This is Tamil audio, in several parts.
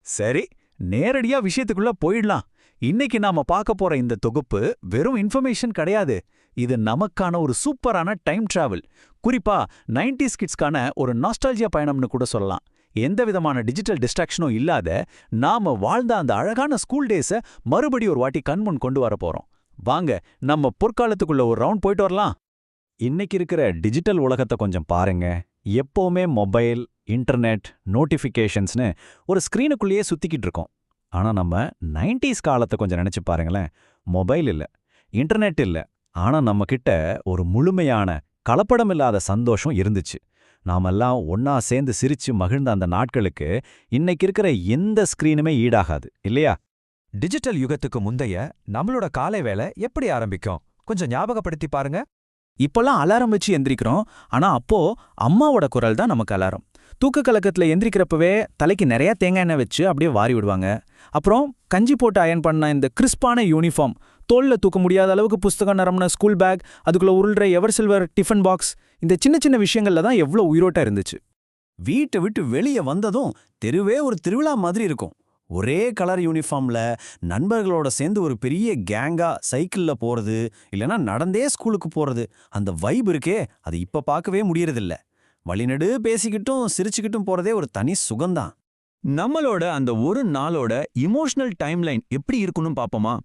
சரி, நேரடியா விஷயத்துக்குள்ள போயிடலாம். இன்னைக்கு நாம பார்க்க போற இந்த தொகுப்பு வெறும் இன்ஃபர்மேஷன் கிடையாது. இது நமக்கான ஒரு சூப்பரான டைம் டிராவல். குறிப்பா 90s கிட்ஸ்க்கான ஒரு நாஸ்டால்ஜியா பயணம்னு கூட சொல்லலாம். எந்த விதமான டிஜிட்டல் டிஸ்ட்ராக்ஷனும் இல்லாத நாம வாழ்ந்த அந்த அழகான ஸ்கூல் டேஸ மறுபடி ஒரு வாட்டி கண்முன் கொண்டு வர போறோம். வாங்க, நம்ம பொற்காலத்துக்குள்ள ஒரு ரவுண்ட் போயிட்டு வரலாம். இன்னைக்கு இருக்கிற டிஜிட்டல் உலகத்தை கொஞ்சம் பாருங்க. எப்பவுமே மொபைல், இன்டர்நெட், நோட்டிஃபிகேஷன்ஸ்னு ஒரு ஸ்க்ரீனுக்குள்ளேயே சுத்திக்கிட்டு இருக்கோம். ஆனா நம்ம 90s காலத்தை கொஞ்சம் நினைச்சு பாருங்களேன். மொபைல் இல்ல, இன்டர்நெட் இல்ல, ஆனா நம்ம கிட்ட ஒரு முழுமையான கலப்படமில்லாத சந்தோஷம் இருந்துச்சு. நாமெல்லாம் ஒன்னா சேர்ந்து சிரிச்சு மகிழ்ந்த அந்த நாட்களுக்கு இன்னைக்கு இருக்கிற எந்த ஸ்க்ரீனுமே ஈடாகாது, இல்லையா? டிஜிட்டல் யுகத்துக்கு முந்தைய நம்மளோட காலை வேலை எப்படி ஆரம்பிக்கும்? கொஞ்சம் ஞாபகப்படுத்தி பாருங்க. இப்பெல்லாம் அலாரம் வச்சு எந்திரிக்கிறோம். ஆனா அப்போ அம்மாவோட குரல் தான் நமக்கு அலாரம். தூக்க கலக்கத்துல எந்திரிக்கிறப்பவே தலைக்கு நிறைய தேங்காய் எண்ணெய் வச்சு அப்படியே வாரி விடுவாங்க. அப்புறம் கஞ்சி போட்டு அயன் பண்ண இந்த கிறிஸ்பான யூனிஃபார்ம், தோல்ல தூக்க முடியாத அளவுக்கு புஸ்தகம் நிரம்பின ஸ்கூல் பேக், அதுக்குள்ள உருள்ற எவர் சில்வர் டிஃபன் பாக்ஸ், இந்த சின்ன சின்ன விஷயங்கள்ல தான் எவ்வளோ உயிரோட்டா இருந்துச்சு. வீட்டை விட்டு வெளியே வந்ததும் தெருவே ஒரு திருவிழா மாதிரி இருக்கும். ஒரே கலர் யூனிஃபார்ம்ல நண்பர்களோட சேர்ந்து ஒரு பெரிய கேங்கா சைக்கிள்ல போறது, இல்லைன்னா நடந்தே ஸ்கூலுக்கு போறது, அந்த வைப் இருக்கே, அது இப்ப பார்க்கவே முடியறதில்ல. வழிநடு பேசிக்கிட்டும் சிரிச்சுக்கிட்டும் போறதே ஒரு தனி சுகம்தான். நம்மளோட அந்த ஒரு நாளோட இமோஷனல் டைம்லைன் எப்படி இருக்குன்னு பாப்போமா?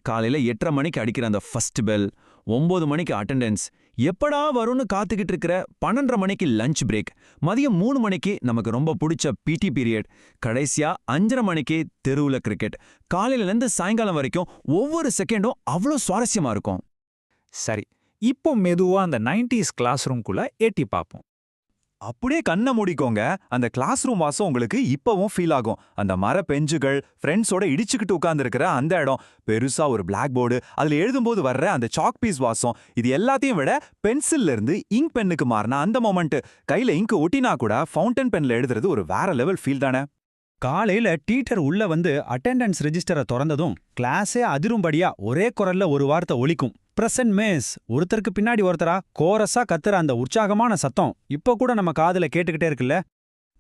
காலையில 8:30 மணிக்கு அடிக்கிற அந்த ஃபர்ஸ்ட் பெல், 9 மணிக்கு அட்டெண்டன்ஸ், எப்படா வரும்னு காத்துக்கிட்டு இருக்கிற 12:30 மணிக்கு லஞ்ச் பிரேக், மதியம் 3 மணிக்கு நமக்கு ரொம்ப பிடிச்ச பிடி பீரியட், கடைசியா 5:30 மணிக்கு தெருவுல கிரிக்கெட். காலையிலேருந்து சாயங்காலம் வரைக்கும் ஒவ்வொரு செகண்டும் அவ்வளோ சுவாரஸ்யமா இருக்கும். சரி, இப்போ மெதுவா அந்த 90s கிளாஸ் ரூம்குள்ள எட்டி பார்ப்போம். அப்படியே கண்ணை மூடிக்கோங்க. அந்த கிளாஸ் ரூம் வாசம் உங்களுக்கு இப்பவும் ஃபீல் ஆகும். அந்த மர பெஞ்சுகள், ஃப்ரெண்ட்ஸோட இடிச்சுக்கிட்டு உட்கார்ந்துருக்கிற அந்த இடம், பெருசா ஒரு பிளாக் போர்டு, அதுல எழுதும்போது வர்ற அந்த சாக் பீஸ் வாசம், இது எல்லாத்தையும் விட பென்சில்ல இருந்து இங்க் பென்னுக்கு மாறின அந்த மொமெண்ட், கையில இங்க் ஒட்டினா கூட ஃபவுண்டன் பென்ல எழுதுறது ஒரு வேற லெவல் ஃபீல் தானே. காலையில டீச்சர் உள்ள வந்து அட்டெண்டன்ஸ் ரெஜிஸ்டரை திறந்ததும் கிளாஸே அதிரும்படியா ஒரே குரல்ல ஒரு வார்த்தை ஒலிக்கும், பிரசன்ட் மிஸ். ஒருத்தருக்கு பின்னாடி ஒருத்தரா கோரஸா கத்துற அந்த உற்சாகமான சத்தம் இப்ப கூட நம்ம காதுல கேட்டுக்கிட்டே இருக்குல்ல.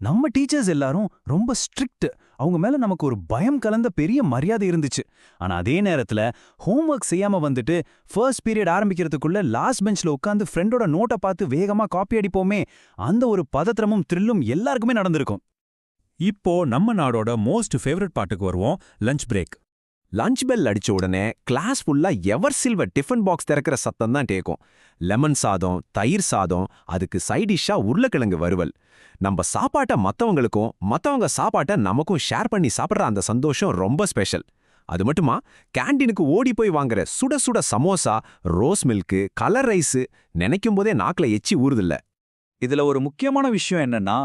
நம்ம டீச்சர்ஸ் எல்லாரும் ரொம்ப ஸ்ட்ரிக்ட். அவங்க மேல நமக்கு ஒரு பயம் கலந்த பெரிய மரியாதை இருந்துச்சு. ஆனா அதே நேரத்துல ஹோம்ஒர்க் செய்யாம வந்துட்டு ஃபர்ஸ்ட் பீரியட் ஆரம்பிக்கிறதுக்குள்ள லாஸ்ட் பெஞ்ச்ல உட்காந்து ஃப்ரெண்டோட நோட்டை பார்த்து வேகமா காப்பி அடிப்போமே, அந்த ஒரு பதற்றமும் த்ரில்லும் எல்லாருக்குமே நடந்திருக்கும். இப்போ நம்ம நாடோட மோஸ்ட் ஃபேவரட் பாட்டுக்கு வருவோம், லஞ்ச் பிரேக். லஞ்ச் பெல் அடிச்ச உடனே கிளாஸ் ஃபுல்லா எவர் சில்வர் டிஃபன் பாக்ஸ் திறக்கிற சத்தம் தான் கேட்கும். லெமன் சாதம், தயிர் சாதம், அதுக்கு சைடிஷ்ஷா உருளைக்கிழங்கு வறுவல். நம்ம சாப்பாட்டை மத்தவங்களுக்கும் மத்தவங்க சாப்பாட்டை நமக்கும் ஷேர் பண்ணி சாப்பிட்ற அந்த சந்தோஷம் ரொம்ப ஸ்பெஷல். அது மட்டுமா, கேண்டீனுக்கு ஓடி போய் வாங்குற சுட சுட samosa, rose milk, colour rice, நினைக்கும் போதே நாக்குல எச்சி ஊறுதில்ல. இதுல ஒரு முக்கியமான விஷயம் என்னன்னா,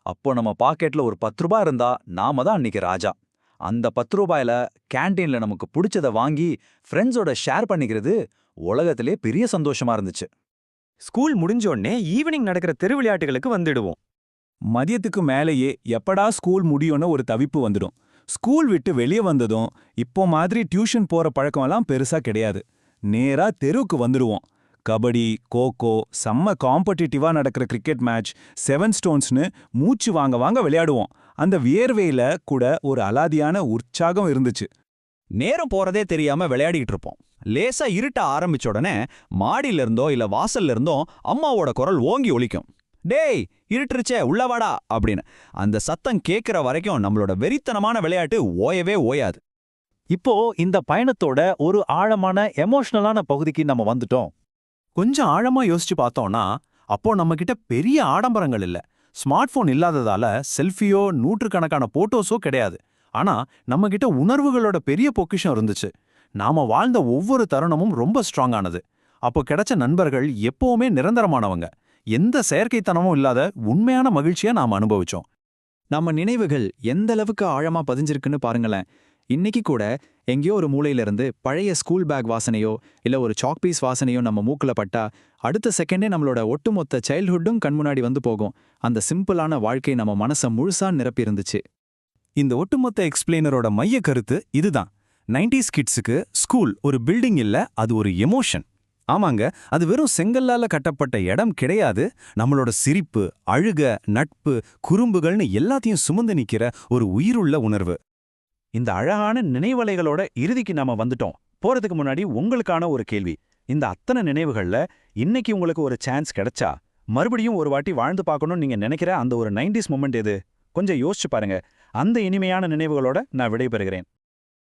அப்போ நம்ம பாக்கெட்ல ஒரு 10 ரூபாய் இருந்தா நாம தான் அன்னைக்கு ராஜா. அந்த 10 ரூபாயில கேண்டீன்ல நமக்கு பிடிச்சத வாங்கி ஃப்ரெண்ட்ஸோட ஷேர் பண்ணிக்கிறது உலகத்திலே பெரிய சந்தோஷமா இருந்துச்சு. ஸ்கூல் முடிஞ்சோடனே ஈவினிங் நடக்கிற தெருவிளையாட்டுகளுக்கு வந்துடுவோம். மதியத்துக்கு மேலேயே எப்படா ஸ்கூல் முடியும்னு ஒரு தவிப்பு வந்துடும். ஸ்கூல் விட்டு வெளியே வந்ததும் இப்போ மாதிரி டியூஷன் போற பழக்கமெல்லாம் பெருசா கிடையாது. நேரா தெருவுக்கு வந்துடுவோம். கபடி, கோகோ, செம்ம காம்படிட்டிவா நடக்கிற கிரிக்கெட் மேட்ச், 7 ஸ்டோன்ஸ்னு மூச்சு வாங்க வாங்க விளையாடுவோம். அந்த வியர்வையில கூட ஒரு அலாதியான உற்சாகம் இருந்துச்சு. நேரம் போறதே தெரியாம விளையாடிட்டு இருப்போம். லேசா இருட்ட ஆரம்பிச்ச உடனே மாடியில இருந்தோ இல்ல வாசல்ல இருந்தோ அம்மாவோட குரல் ஓங்கி ஒலிக்கும், டேய் இருட்டுருச்சே உள்ள வாடா அப்படின்னு. அந்த சத்தம் கேட்கிற வரைக்கும் நம்மளோட வெறித்தனமான விளையாட்டு ஓயவே ஓயாது. இப்போ இந்த பயணத்தோட ஒரு ஆழமான எமோஷனலான பகுதிக்கு நம்ம வந்துட்டோம். கொஞ்சம் ஆழமா யோசிச்சு பார்த்தோம்னா, அப்போ நம்ம கிட்ட பெரிய ஆடம்பரங்கள் இல்ல, ஸ்மார்ட் போன் இல்லாததால செல்ஃபியோ நூற்றுக்கணக்கான போட்டோஸோ கிடையாது. ஆனா நம்ம கிட்ட உணர்வுகளோட பெரிய பொக்கிஷம் இருந்துச்சு. நாம வாழ்ந்த ஒவ்வொரு தருணமும் ரொம்ப ஸ்ட்ராங்கானது. அப்போ கிடைச்ச நண்பர்கள் எப்பவுமே நிரந்தரமானவங்க. எந்த செயற்கைத்தனமும் இல்லாத உண்மையான மகிழ்ச்சியா நாம அனுபவிச்சோம். நம்ம நினைவுகள் எந்த அளவுக்கு ஆழமா பதிஞ்சிருக்குன்னு பாருங்களேன். இன்னைக்கு கூட எங்கேயோ ஒரு மூலையில இருந்து பழைய ஸ்கூல் பேக் வாசனையோ இல்ல ஒரு சாக் பீஸ் வாசனையோ நம்ம மூக்குல பட்டா அடுத்த செகண்டே நம்மளோட ஒட்டுமொத்த சைல்ட்ஹுட்டும் கண் முன்னாடி வந்து போகும். அந்த சிம்பிளான வாழ்க்கை நம்ம மனசை முழுசா நிரப்பி இருந்துச்சு. இந்த ஒட்டுமொத்த எக்ஸ்பிளைனரோட மைய கருத்து இதுதான். 90s கிட்ஸுக்கு ஸ்கூல் ஒரு பில்டிங் இல்ல, அது ஒரு எமோஷன். ஆமாங்க, அது வெறும் செங்கல்லால கட்டப்பட்ட இடம் கிடையாது. நம்மளோட சிரிப்பு, அழுக, நட்பு, குறும்புகள்னு எல்லாத்தையும் சுமந்து நிக்கிற ஒரு உயிருள்ள உணர்வு. இந்த அழகான நினைவலைகளோட இறுதிக்கு நாம வந்துட்டோம். போறதுக்கு முன்னாடி உங்களுக்கான ஒரு கேள்வி. இந்த அத்தனை நினைவுகள்ல இன்னைக்கு உங்களுக்கு ஒரு சான்ஸ் கிடைச்சா மறுபடியும் ஒரு வாட்டி வாழ்ந்து பார்க்கணும்னு நீங்க நினைக்கிற அந்த ஒரு 90s மொமெண்ட் எது? கொஞ்சம் யோசிச்சு பாருங்க. அந்த இனிமையான நினைவுகளோட நான் விடைபெறுகிறேன்.